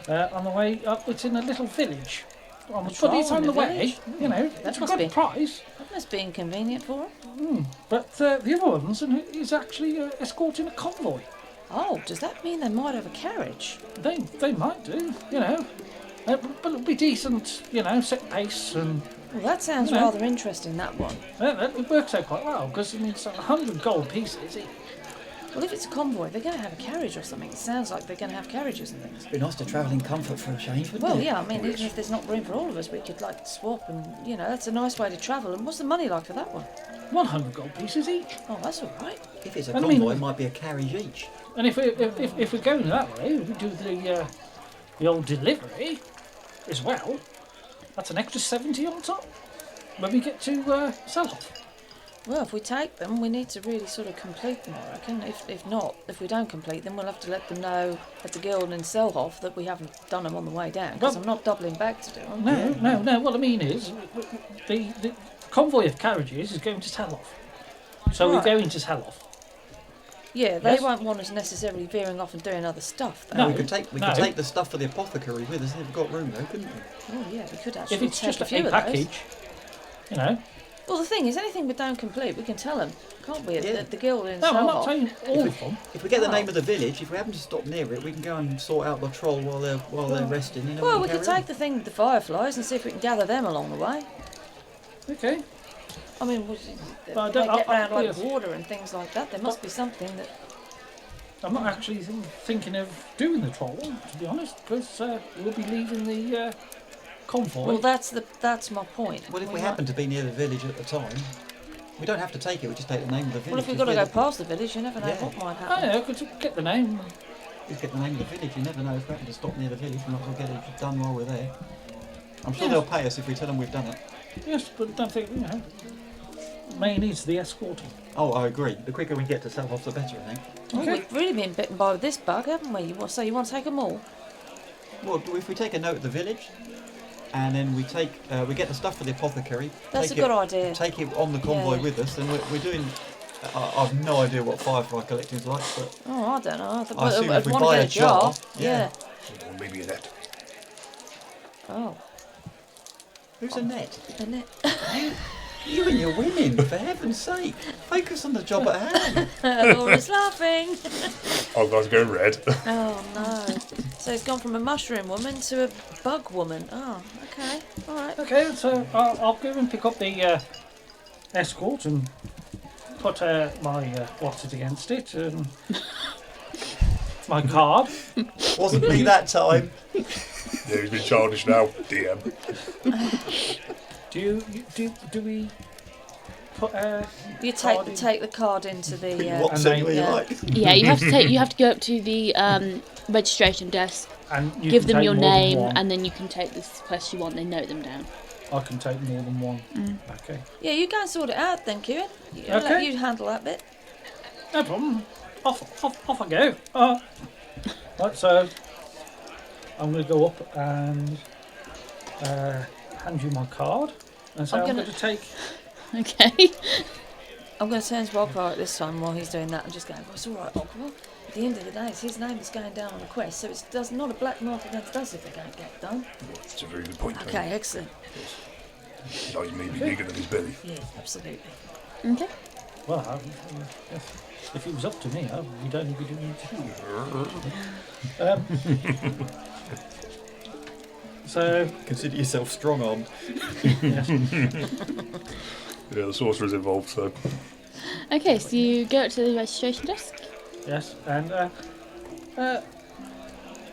B: On the way up, it's in a little village.
E: A
B: But
E: troll
B: it's on
E: in
B: the
E: a
B: way,
E: village?
B: you know.
E: That
B: It's a
E: must
B: good
E: be-
B: price.
E: That must be inconvenient for him.
B: But the other one's is actually escorting a convoy.
E: Oh, does that mean they might have a carriage?
B: They might do, you know. But it'll be decent, you know, set pace, and
E: Well, that sounds
B: No.
E: rather interesting, that one.
B: it works out quite well because I mean it's 100 gold pieces.
E: Well, if it's a convoy, they're going to have a carriage or something. It sounds like they're going to have carriages and things.
C: It'd be nice to travel in comfort for a change, wouldn't
E: Well,
C: it?
E: yeah, I mean, even if there's not room for all of us, we could, like, swap and, you know, that's a nice way to travel. And what's the money like for that one?
B: 100 gold pieces each.
E: Oh, that's all right.
C: If it's a
B: I
C: convoy,
B: mean-
C: it might be a carriage each.
B: And if we're going that way, we do the old delivery as well. That's an extra 70 on top when we get to Salhoff.
E: Well, if we take them, we need to really sort of complete them, I reckon. If not, if we don't complete them, we'll have to let them know at the guild in Selhoff that we haven't done them on the way down, because
B: Well-
E: I'm not doubling back to do them.
B: No. What I mean is, the convoy of carriages is going to Salhoff. So
E: Right.
B: we go into Salhoff.
E: Yeah, they
B: Yes.
E: won't want us necessarily veering off and doing other stuff, though.
B: No.
C: We could take
B: no.
C: the stuff for the apothecary with us if we've got room, though, couldn't we?
E: Oh, yeah, we could actually
B: If it's
E: take
B: just
E: a few
B: a
E: of
B: package,
E: those.
B: you know.
E: Well, the thing is, anything we don't complete, we can tell them, can't we?
C: Yeah.
E: The guild in
B: No, I'm not
E: Selhoff.
B: saying all of them.
C: If we get the
E: Oh.
C: name of the village, if we happen to stop near it, we can go and sort out the troll while they're resting. You know,
E: Well, we
C: can
E: could
C: carry
E: take the thing with the fireflies and see if we can gather them along the way.
B: Okay.
E: I mean,
B: I
E: they
B: don't-
E: get round like
B: yes.
E: water and things like that. There must be something that...
B: I'm not actually thinking of doing the troll, to be honest, because we'll be leaving the convoy.
E: Well, that's my point.
C: Well, if we
E: might-
C: happen to be near the village at the time, we don't have to take it. We just take the name of the village.
E: Well, if we've got to go past the village, you never know
C: Yeah.
E: what might
B: I
E: happen.
B: know, could get the name.
C: Just get the name of the village. You never know if we happen to stop near the village. We might as well get it done while we're there. I'm sure
B: Yeah.
C: they'll pay us if we tell them we've done it.
B: Yes, but don't think, you know. Main is the escorting.
C: Oh, I agree. The quicker we get to Selhoff, the better, I think.
E: Oh,
B: Okay.
E: we've really been bitten by this bug, haven't we? So you want to take them all?
C: Well, if we take a note of the village, and then we get the stuff for the apothecary.
E: That's
C: take
E: a good idea.
C: Take it on the convoy
E: Yeah.
C: with us, then we're doing. I've no idea what firefly collecting's like, but
E: Oh, I don't know.
C: I assume
E: I'd
C: if we
E: want to
C: buy
E: get
C: a
E: a jar.
C: jar,
E: Yeah.
D: Or maybe a net.
E: Oh,
C: who's a net?
E: and it.
C: You and your women, for heaven's sake, focus on the job at hand.
E: Laura's laughing.
D: Ogvar's going red.
E: Oh no. So it's gone from a mushroom woman to a bug woman. Oh, okay. All right.
B: Okay, so I'll go and pick up the escort and put my what's it against it and my card.
C: Wasn't me that time.
D: Yeah, he's been childish now. DM.
B: Do we put
E: You
B: card in?
E: take the card into the.
C: What's
B: and
C: it where you
E: yeah.
C: like?
A: Yeah, you have to go up to the registration desk,
B: and you
A: give
B: can
A: them
B: take
A: your
B: more than
A: name,
B: one.
A: and then you can take this quest you want. They note them down.
B: I can take more than one. Okay,
E: Yeah, you go and sort it out then, Cuin. I'll
B: Okay.
E: let you handle that bit.
B: no problem. Off I go. Right, so I'm going to go up and hand you my card and say
E: I'm
B: I'm
E: gonna-
B: going to take.
A: Okay.
E: I'm going to turn to Ogvar at this time while he's doing that and just go, well, it's all right, Ogvar. At the end of the day, it's his name that's going down on the quest, so it's not a black mark against us if they don't get done.
D: It's a very good point.
E: Okay, excellent.
D: His eyes may be bigger than his belly.
E: Yeah, absolutely.
A: Okay.
B: Well, if it was up to me, we'd only be doing 2. So,
C: Consider yourself strong-armed.
B: yes.
D: Yeah, the sorcerer's involved, so.
A: Okay, so you go up to the registration desk.
B: Yes, and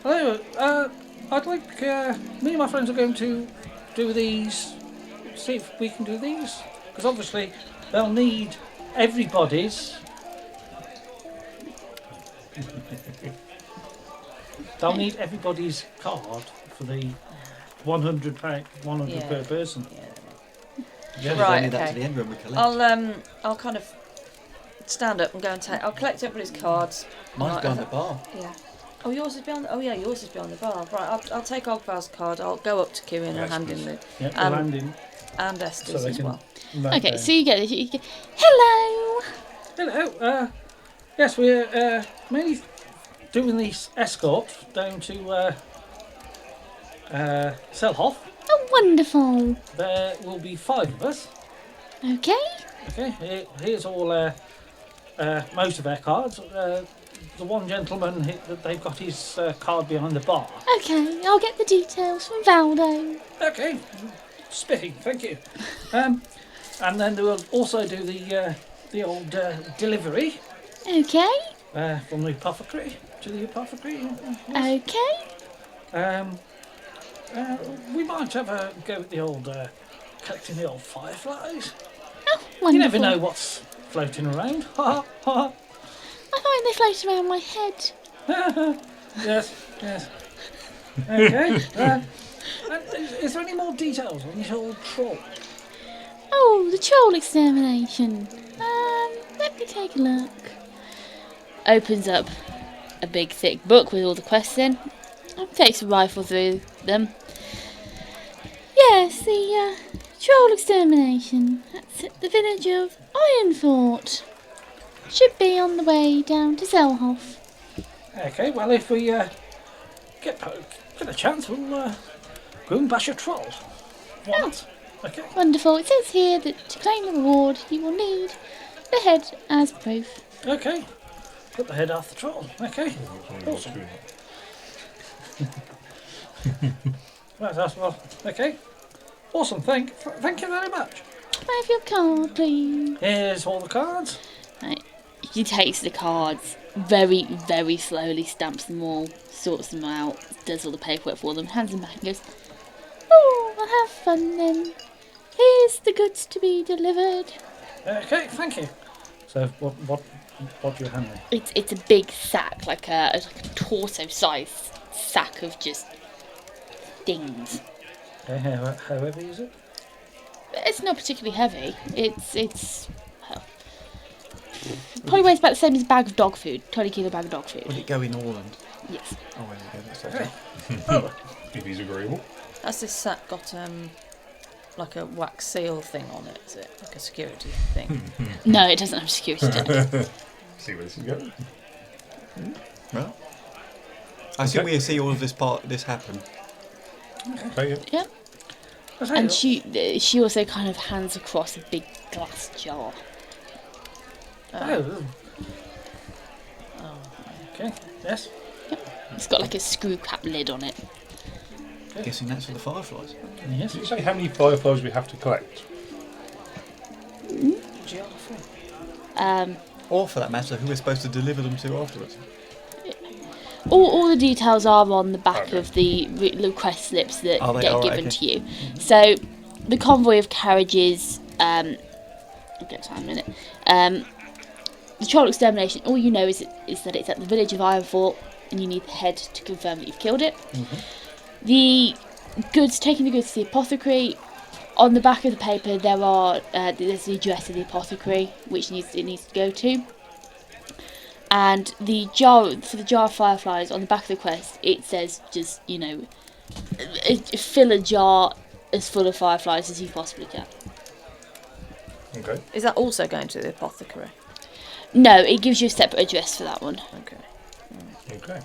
B: hello. I'd like me and my friends are going to do these. See if we can do these, because obviously they'll need everybody's. They'll need everybody's card for the £100
E: Yeah.
B: per person.
E: Yeah.
C: Yeah,
E: Right,
C: only that
E: okay.
C: to the end when we collect.
E: I'll kind of stand up and go and take. I'll collect everybody's cards.
C: Mine's
E: Right,
C: behind the bar.
E: Yeah. Oh, yours is behind. Oh, yeah, yours is behind the bar. Right, I'll take Ogvar's card. I'll go up to Cuin and
D: Yes,
E: hand
D: please.
E: in the
B: Yeah,
E: Um,
B: landing.
E: and
B: So
E: Esther's
B: they
E: as
B: can
E: well.
B: note
A: Okay,
B: down.
A: so you get this. You go, hello.
B: Hello. Yes, we're mainly doing this escort down to Selhoff.
A: Oh, wonderful.
B: There will be 5 of us.
A: Okay.
B: Okay, here's all most of our cards. The one gentleman, they've got his card behind the bar.
A: Okay, I'll get the details from Valdo.
B: Okay, spiffing, thank you. And then we'll also do the old delivery
A: Okay.
B: from the apothecary to the apothecary.
A: Okay.
B: We might have a go at the old collecting the old fireflies.
A: Oh, wonderful.
B: You never know what's floating around. Ha ha
A: I find they float around my head.
B: ha. Yes. Okay. Is there any more details on this old troll?
A: Oh, the troll extermination. Let me take a look. Opens up a big thick book with all the quests in. Takes a rifle through them. Yes, the troll extermination. That's at the village of Ironfort. Should be on the way down to Selhoff.
B: Okay, well, if we get a chance, we'll go and bash a troll. Why not? Okay.
A: Wonderful. It says here that to claim the reward, you will need the head as proof.
B: Okay. Put the head off the troll. Okay. Awesome. Right, that's well. Okay. Awesome. Thank you very much.
A: Can I have your card, please?
B: Here's all the cards.
A: Right. He takes the cards, very, very slowly stamps them all, sorts them out, does all the paperwork for them, hands them back and goes, oh, I'll have fun then. Here's the goods to be delivered.
B: Okay, thank you. So what do you hand me?
A: It's a big sack, like a torso-sized sack of just things.
B: Okay, how heavy is it?
A: It's not particularly heavy. It's well, probably weighs about the same as a bag of dog food, 20 kilo bag of dog
C: Will
A: food.
C: it go in Orland?
A: Yes.
C: Oh, there you go. That's
B: Okay.
C: okay.
D: If he's agreeable.
E: Has this sack got like a wax seal thing on it? Is it like a security thing?
A: No, it doesn't have security done.
D: See where this is going.
C: Right. I assume we see all of this happen.
D: Okay, yeah.
A: Yep.
B: I'll tell you
A: And
B: what.
A: she also kind of hands across a big glass jar.
B: Oh. Okay. Yes.
A: It's got like a screw cap lid on it.
C: Guessing that's for the fireflies.
B: Yes.
D: Did you say how many fireflies we have to collect?
C: Or for that matter, who we're supposed to deliver them to afterwards.
A: All the details are on the back
D: Okay.
A: of the request slips that
C: Are they?
A: get
C: Alright,
A: given
C: okay.
A: to you. So the convoy of carriages. I'll get to that in a minute. The troll extermination. All you know is that it's at the village of Ironfort, and you need the head to confirm that you've killed it. The goods, taking the goods to the apothecary. On the back of the paper, there's the address of the apothecary, which it needs to go to. And the jar for the jar of fireflies on the back of the quest, it says just fill a jar as full of fireflies as you possibly can.
D: Okay.
E: Is that also going to the apothecary?
A: No, it gives you a separate address for that one.
E: Okay.
D: Okay.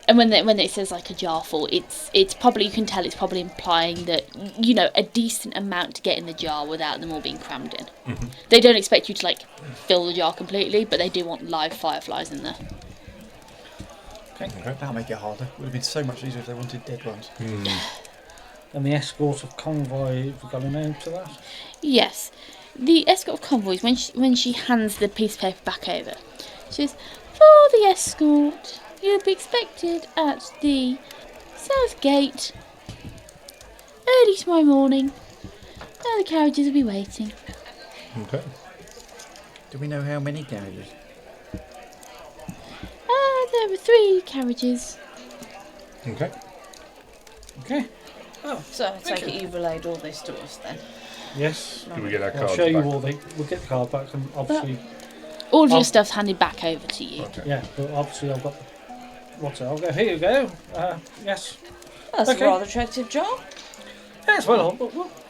A: And when it says like a jar full, it's probably, you can tell it's probably implying that, you know, a decent amount to get in the jar without them all being crammed in.
D: Mm-hmm.
A: They don't expect you to like fill the jar completely, but they do want live fireflies in there.
B: Okay.
C: That'll make it harder. Would have been so much easier if they wanted dead ones.
B: And the escort of convoy, have we got a name to that?
A: Yes, the escort of convoys. When she hands the piece of paper back over, she says, "For the escort, you'll be expected at the south gate early tomorrow morning. Now the carriages will be waiting."
D: Okay.
C: Do we know how many carriages?
A: There were 3 carriages.
D: Okay.
B: Okay.
E: So I
B: Thank
E: take it
B: you.
E: you've relayed all this to us then.
B: Yes.
D: Do we get our
B: I'll
D: cards
B: show you
D: back?
B: all the. We'll get the card back, and obviously,
A: All of your
B: Um,
A: stuff's handed back over to you.
D: Okay.
B: yeah. But obviously, I've got. What's it? I'll go. Here you go. Yes.
E: That's
B: Okay.
E: a rather attractive job.
B: Yes. Well,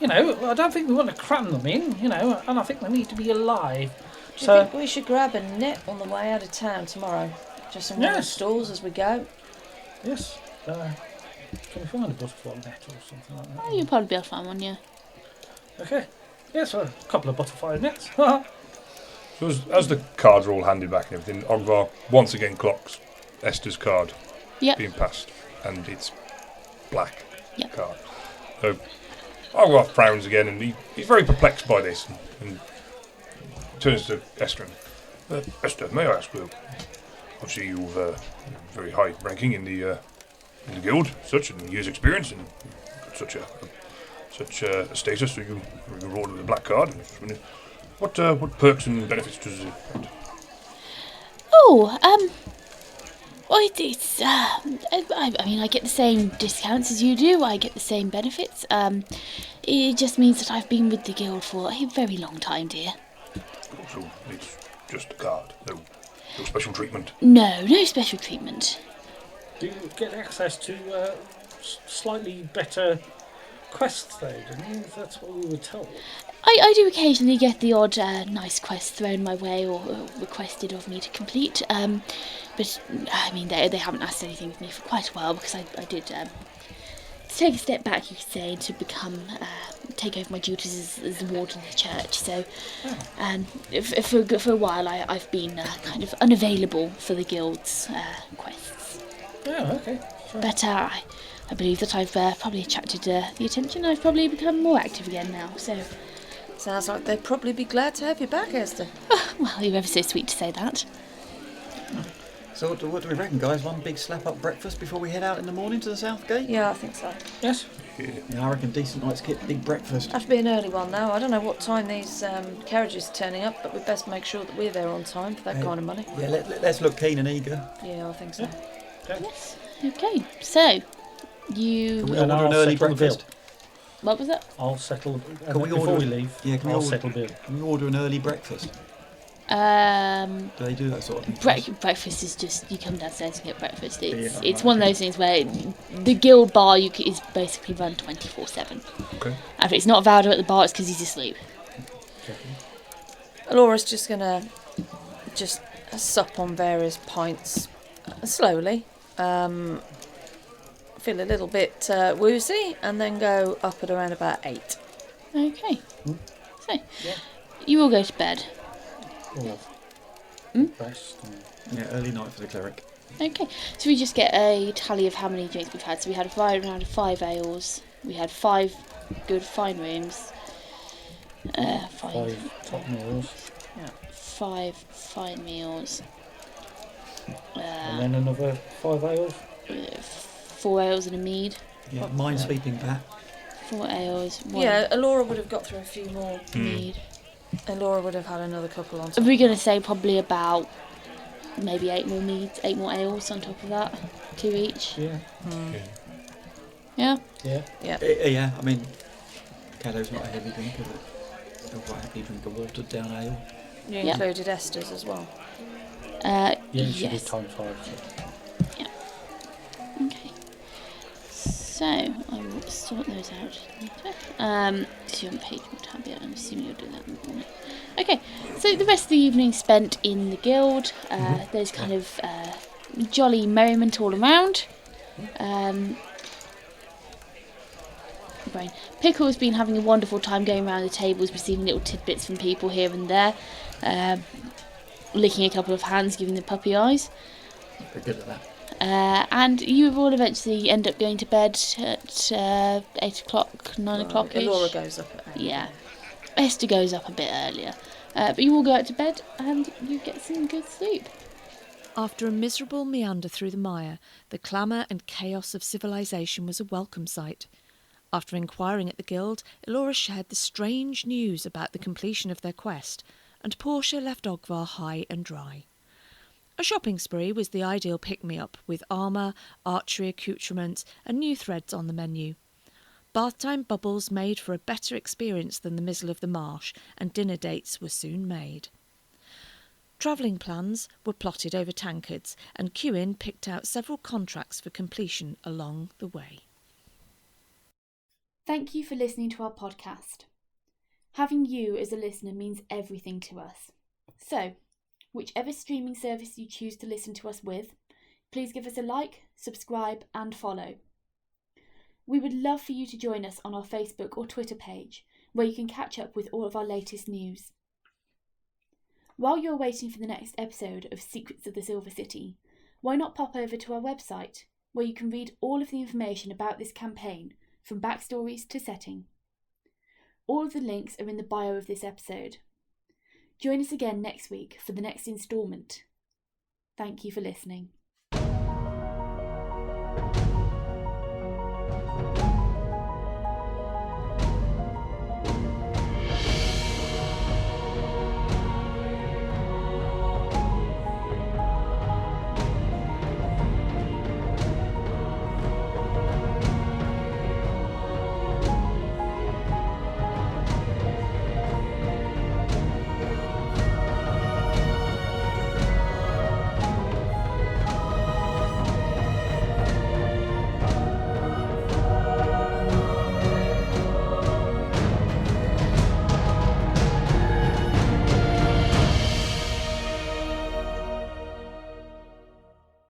B: you know, I don't think we want to cram them in. You know, and I think they need to be alive.
E: Do you
B: So
E: think we should grab a net on the way out of town tomorrow? Just some
B: Yes.
E: stalls as we go.
B: yes. Can we find a butterfly net or something like that?
A: Oh, you'll probably be able to find one, yeah.
B: Okay. Yes. Well, a couple of butterfly nets.
D: So as the cards are all handed back and everything, Ogvar once again clocks Esther's card
A: Yep.
D: being passed, and it's black
A: Yep.
D: card. So Ogvar frowns again, and he's very perplexed by this, and turns to Esther. And, Esther, may I ask you? Obviously, you've very high ranking in the guild, such and years' experience, and such a status. So you rewarded with a black card. What perks and benefits does it have?
A: Oh, well, it's I mean, I get the same discounts as you do. I get the same benefits. It just means that I've been with the guild for a very long time, dear.
D: So it's just a card, no special treatment.
A: No special treatment.
B: Do you get access to slightly better quests, though? Don't you? That's what we were told.
A: I do occasionally get the odd nice quest thrown my way or requested of me to complete. But I mean, they haven't asked anything of me for quite a while because I did take a step back, you could say, and to become take over my duties as the warden of the church. So, for a while, I've been kind of unavailable for the guild's quests.
B: Oh, okay. Sure.
A: But I believe that I've probably attracted the attention. I've probably become more active again now. So,
E: Sounds like they'd probably be glad to have you back, Esther.
A: well, you're ever so sweet to say that.
C: So what do we reckon, guys? One big slap-up breakfast before we head out in the morning to the south gate?
E: Yeah, I think so.
B: Yes.
C: Yeah, I reckon decent night's kit, big breakfast.
E: Have to be an early one now. I don't know what time these carriages are turning up, but we'd best make sure that we're there on time for that kind of money.
C: Yeah, let's look keen and eager.
E: Yeah, I think so.
A: Yes. Okay. So, you.
C: Can we
B: And
C: order an
B: I'll
C: early
B: settle the bill.
C: breakfast?
A: What was that?
B: I'll settle.
C: Can we
B: before
C: order-
B: we leave?
C: Yeah, can we
B: I'll
C: order-
B: settle bill.
C: Can we order an early breakfast? Do they do that sort of thing?
A: Breakfast is just you come downstairs and get breakfast. It's
C: Yeah,
A: it's one of those things where the guild bar is basically run 24/7.
D: Okay.
A: And if it's not Valdo at the bar, it's because he's asleep.
E: Elora's just gonna sup on various pints slowly. Feel a little bit woozy, and then go up at around about 8.
A: Okay. So you all go to bed.
B: Or rest.
C: Yeah, early night for the cleric.
A: Okay. So we just get a tally of how many drinks we've had. So we had around 5 ales. We had 5 good fine rooms.
B: 5 top meals.
A: 5 fine meals.
B: And then another 5 ales.
A: 4 ales and a mead.
C: Yeah, minesweeping pat.
A: 4 ales. 1
E: Yeah, Elora would have got through a few more.
A: mead.
E: Elora would have had another couple on
A: Are
E: top.
A: we going to say probably about maybe 8 more meads, 8 more ales on top of that? 2 each?
B: Yeah.
A: Yeah?
B: Yeah.
C: Yeah, I mean, Caddo's not a heavy drinker, but he'll quite happily drink a watered down ale.
E: You
A: Yeah.
E: included Esther's as well.
B: Yeah, she did
A: yes.
B: times 5. So.
A: Okay. So, I will sort those out later. So you haven't paid your tab yet, I'm assuming you'll do that in the morning. Okay, so the rest of the evening spent in the guild. There's kind of jolly merriment all around. Pickle's been having a wonderful time going around the tables, receiving little tidbits from people here and there, licking a couple of hands, giving the puppy eyes.
C: Very good at that.
A: And you will eventually end up going to bed at 8 o'clock, 9 o'clock-ish.
E: Elora goes up at 8.
A: Yeah. Esther goes up a bit earlier. But you all go out to bed and you get some good sleep.
F: After a miserable meander through the mire, the clamour and chaos of civilization was a welcome sight. After inquiring at the guild, Elora shared the strange news about the completion of their quest, and Portia left Ogvar high and dry. A shopping spree was the ideal pick-me-up, with armour, archery accoutrements and new threads on the menu. Bath-time bubbles made for a better experience than the mizzle of the marsh, and dinner dates were soon made. Travelling plans were plotted over tankards, and Cuin picked out several contracts for completion along the way.
A: Thank you for listening to our podcast. Having you as a listener means everything to us. So, whichever streaming service you choose to listen to us with, please give us a like, subscribe and follow. We would love for you to join us on our Facebook or Twitter page, where you can catch up with all of our latest news. While you're waiting for the next episode of Secrets of the Silver City, why not pop over to our website, where you can read all of the information about this campaign, from backstories to setting. All of the links are in the bio of this episode. Join us again next week for the next instalment. Thank you for listening.